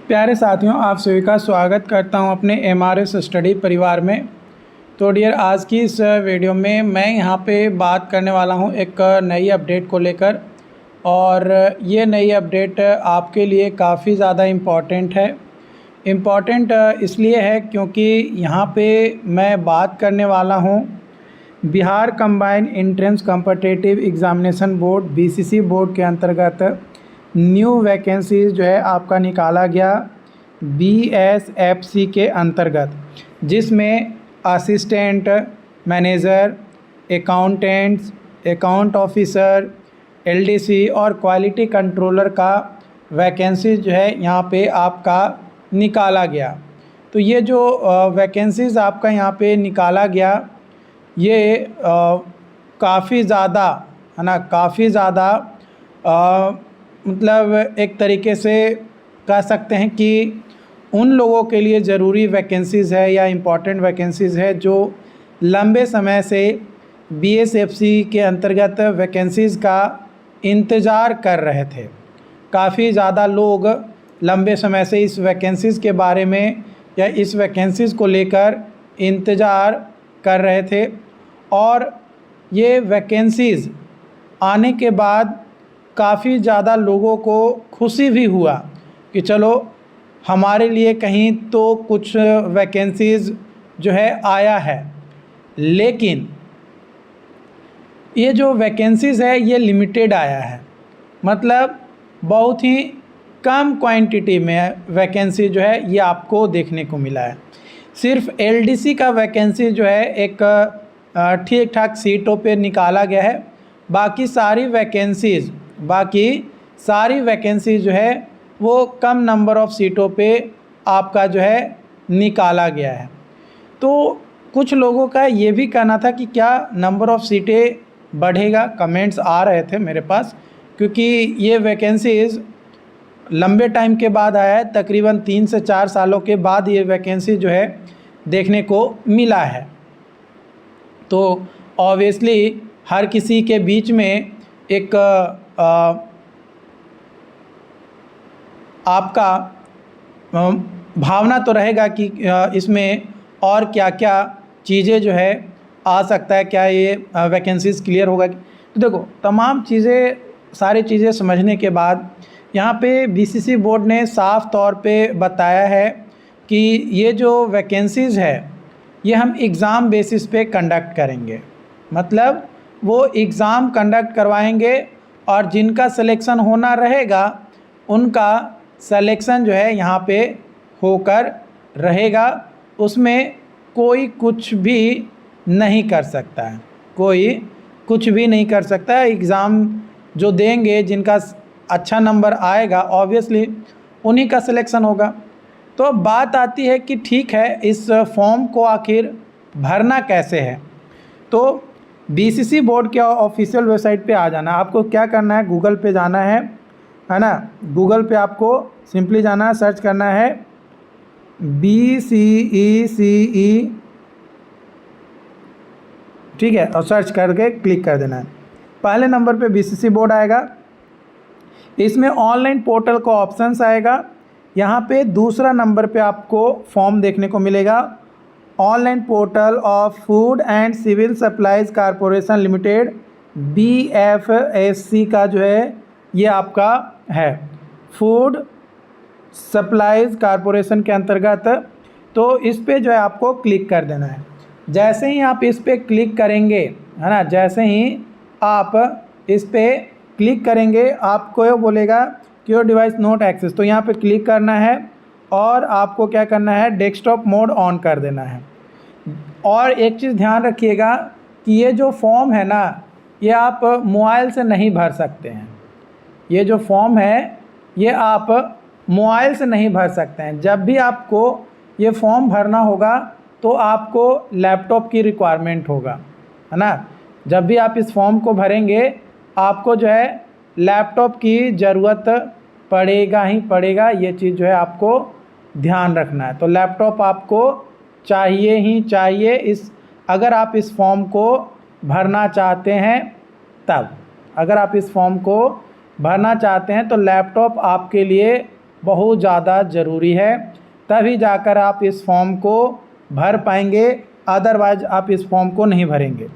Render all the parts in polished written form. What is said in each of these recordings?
प्यारे साथियों, आप सभी का स्वागत करता हूं अपने एमआरएस स्टडी परिवार में। तो डियर, आज की इस वीडियो में मैं यहां पे बात करने वाला हूं एक नई अपडेट को लेकर। और ये नई अपडेट आपके लिए काफ़ी ज़्यादा इम्पॉर्टेंट है। इम्पॉर्टेंट इसलिए है क्योंकि यहां पे मैं बात करने वाला हूं Bihar combined entrance competitive examination board BCC board के अंतर्गत न्यू वैकेंसीज जो है आपका निकाला गया बीएसएफसी के अंतर्गत, जिसमें assistant manager, accountants, account officer, LDC और क्वालिटी कंट्रोलर का वैकेंसीज जो है यहाँ पे आपका निकाला गया। तो ये जो वैकेंसीज आपका यहाँ पे निकाला गया, ये काफ़ी ज़्यादा है ना, काफ़ी ज़्यादा मतलब एक तरीके से कह सकते हैं कि उन लोगों के लिए ज़रूरी वैकेंसीज़ है या इम्पॉर्टेंट वैकेंसीज़ है जो लंबे समय से बीएसएफसी के अंतर्गत वैकेंसीज़ का इंतज़ार कर रहे थे। काफ़ी ज़्यादा लोग लंबे समय से इस वैकेंसीज़ के बारे में या इस वैकेंसीज़ को लेकर इंतज़ार कर रहे थे। और ये वैकेंसीज़ आने के बाद काफ़ी ज़्यादा लोगों को खुशी भी हुआ कि चलो हमारे लिए कहीं तो कुछ वैकेंसीज़ जो है आया है। लेकिन ये जो वैकेंसीज़ है ये लिमिटेड आया है, मतलब बहुत ही कम क्वांटिटी में वैकेंसी जो है ये आपको देखने को मिला है। सिर्फ एलडीसी का वैकेंसी जो है एक ठीक ठाक सीटों पे निकाला गया है। बाकी सारी वैकेंसीज जो है वो कम नंबर ऑफ़ सीटों पे आपका जो है निकाला गया है। तो कुछ लोगों का ये भी कहना था कि क्या नंबर ऑफ़ सीटें बढ़ेगा। कमेंट्स आ रहे थे मेरे पास, क्योंकि ये वैकेंसीज़ लंबे टाइम के बाद आया है, तकरीबन 3 से 4 सालों के बाद ये वैकेंसी जो है देखने को मिला है। तो ऑब्वियसली हर किसी के बीच में एक आपका भावना तो रहेगा कि इसमें और क्या क्या चीज़ें जो है आ सकता है, क्या ये वैकेंसीज़ क्लियर होगा। तो देखो, तमाम चीज़ें सारी चीज़ें समझने के बाद यहाँ पे बीसीसी बोर्ड ने साफ़ तौर पे बताया है कि ये जो वैकेंसीज़ है ये हम एग्ज़ाम बेसिस पे कंडक्ट करेंगे। मतलब वो एग्ज़ाम कंडक्ट करवाएंगे और जिनका सिलेक्शन होना रहेगा उनका सिलेक्शन जो है यहाँ पे होकर रहेगा। उसमें कोई कुछ भी नहीं कर सकता है, कोई कुछ भी नहीं कर सकता है। एग्ज़ाम जो देंगे, जिनका अच्छा नंबर आएगा, ऑब्वियसली उन्हीं का सिलेक्शन होगा। तो अब बात आती है कि ठीक है, इस फॉर्म को आखिर भरना कैसे है। तो बीसीसी बोर्ड के ऑफिशियल वेबसाइट पे आ जाना। आपको क्या करना है, गूगल पे जाना है ना। गूगल पे आपको सिंपली जाना है, सर्च करना है BCECE, ठीक है, और सर्च करके क्लिक कर देना है। पहले नंबर पे बीसीसी बोर्ड आएगा, इसमें ऑनलाइन पोर्टल का ऑप्शंस आएगा। यहाँ पे दूसरा नंबर पे आपको फॉर्म देखने को मिलेगा, online portal of food and civil supplies corporation limited BFSC का जो है ये आपका है, फूड सप्लाईज कॉरपोरेशन के अंतर्गत। तो इस पे जो है आपको क्लिक कर देना है। जैसे ही आप इस पे क्लिक करेंगे, है ना, जैसे ही आप इस पे क्लिक करेंगे आपको ये बोलेगा कि योर डिवाइस नॉट एक्सेस। तो यहाँ पे क्लिक करना है और आपको क्या करना है, डेस्कटॉप मोड ऑन कर देना है। और एक चीज़ ध्यान रखिएगा कि ये जो फॉर्म है ना, ये आप मोबाइल से नहीं भर सकते हैं। ये जो फॉर्म है ये आप मोबाइल से नहीं भर सकते हैं। जब भी आपको ये फॉर्म भरना होगा तो आपको लैपटॉप की रिक्वायरमेंट होगा, है ना। जब भी आप इस फॉर्म को भरेंगे आपको जो है लैपटॉप की ज़रूरत पड़ेगा ही पड़ेगा। ये चीज़ जो है आपको ध्यान रखना है। तो लैपटॉप आपको चाहिए ही चाहिए अगर आप इस फॉर्म को भरना चाहते हैं तब। अगर आप इस फॉर्म को भरना चाहते हैं तो लैपटॉप आपके लिए बहुत ज़्यादा ज़रूरी है, तभी जाकर आप इस फॉर्म को भर पाएंगे, अदरवाइज आप इस फॉर्म को नहीं भरेंगे।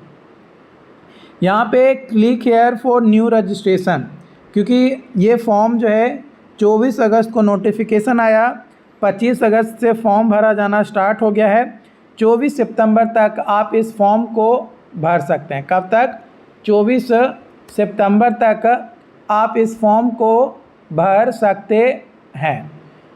यहाँ पे click here for new registration, क्योंकि ये फॉर्म जो है 24 अगस्त को नोटिफिकेशन आया, 25 अगस्त से फॉर्म भरा जाना स्टार्ट हो गया है। 24 सितंबर तक आप इस फॉर्म को भर सकते हैं। कब तक? 24 सितंबर तक आप इस फॉर्म को भर सकते हैं।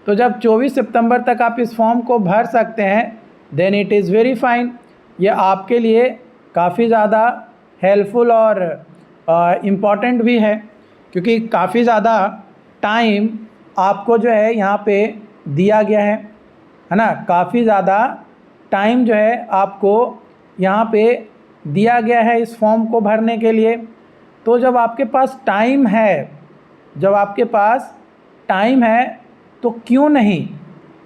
तो जब 24 सितंबर तक आप इस फॉर्म को भर सकते हैं, then it is very fine. ये आपके लिए काफ़ी ज़्यादा हेल्पफुल और इम्पॉर्टेंट भी है, क्योंकि काफ़ी ज़्यादा टाइम आपको जो है यहाँ पे दिया गया है ना। काफ़ी ज़्यादा टाइम जो है आपको यहाँ पे दिया गया है इस फॉर्म को भरने के लिए। तो जब आपके पास टाइम है, तो क्यों नहीं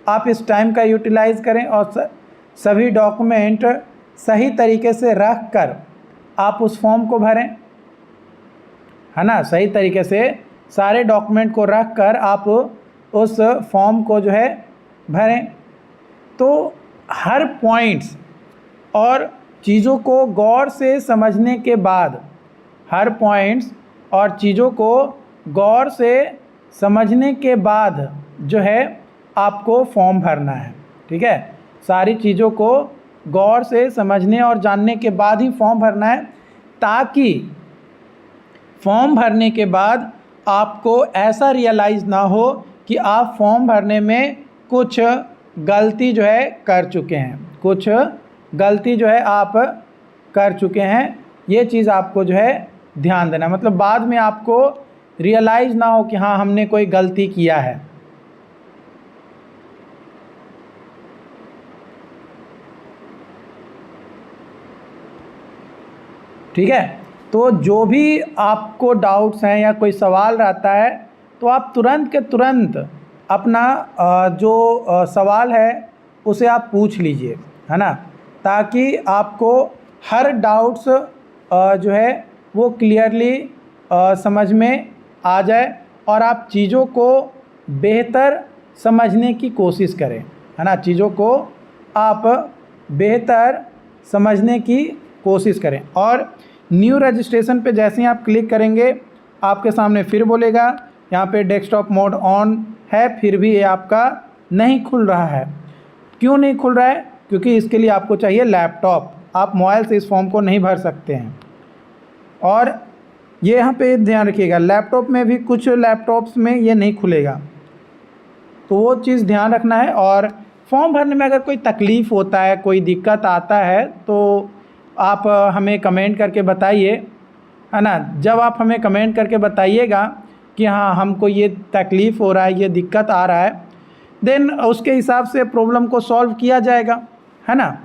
आप इस टाइम का यूटिलाइज़ करें और सभी डॉक्यूमेंट सही तरीके से रख कर आप उस फॉर्म को भरें, है ना। सही तरीके से सारे डॉक्यूमेंट को रख कर आप उस फॉर्म को जो है भरें। तो हर पॉइंट्स और चीज़ों को गौर से समझने के बाद, जो है आपको फॉर्म भरना है, ठीक है। सारी चीज़ों को गौर से समझने और जानने के बाद ही फॉर्म भरना है, ताकि फॉर्म भरने के बाद आपको ऐसा रियलाइज़ ना हो कि आप फॉर्म भरने में कुछ गलती जो है कर चुके हैं, ये चीज़ आपको जो है ध्यान देना, मतलब बाद में आपको रियलाइज़ ना हो कि हाँ हमने कोई गलती किया है। ठीक है। तो जो भी आपको डाउट्स हैं या कोई सवाल रहता है, तो आप तुरंत के तुरंत अपना जो सवाल है उसे आप पूछ लीजिए, है ना, ताकि आपको हर डाउट्स जो है वो क्लियरली समझ में आ जाए और आप चीज़ों को बेहतर समझने की कोशिश करें, है ना। चीज़ों को आप बेहतर समझने की कोशिश करें। और न्यू रजिस्ट्रेशन पे जैसे ही आप क्लिक करेंगे, आपके सामने फिर बोलेगा यहाँ पे डेस्कटॉप मोड ऑन है, फिर भी ये आपका नहीं खुल रहा है। क्यों नहीं खुल रहा है? क्योंकि इसके लिए आपको चाहिए लैपटॉप। आप मोबाइल से इस फॉर्म को नहीं भर सकते हैं। और ये यहाँ पे ध्यान रखिएगा, लैपटॉप में भी कुछ लैपटॉप्स में ये नहीं खुलेगा, तो वो चीज़ ध्यान रखना है। और फॉर्म भरने में अगर कोई तकलीफ़ होता है, कोई दिक्कत आता है, तो आप हमें कमेंट करके बताइए, है ना। जब आप हमें कमेंट करके बताइएगा कि हाँ हमको ये तकलीफ़ हो रहा है, ये दिक्कत आ रहा है, देन उसके हिसाब से प्रॉब्लम को सॉल्व किया जाएगा, है ना।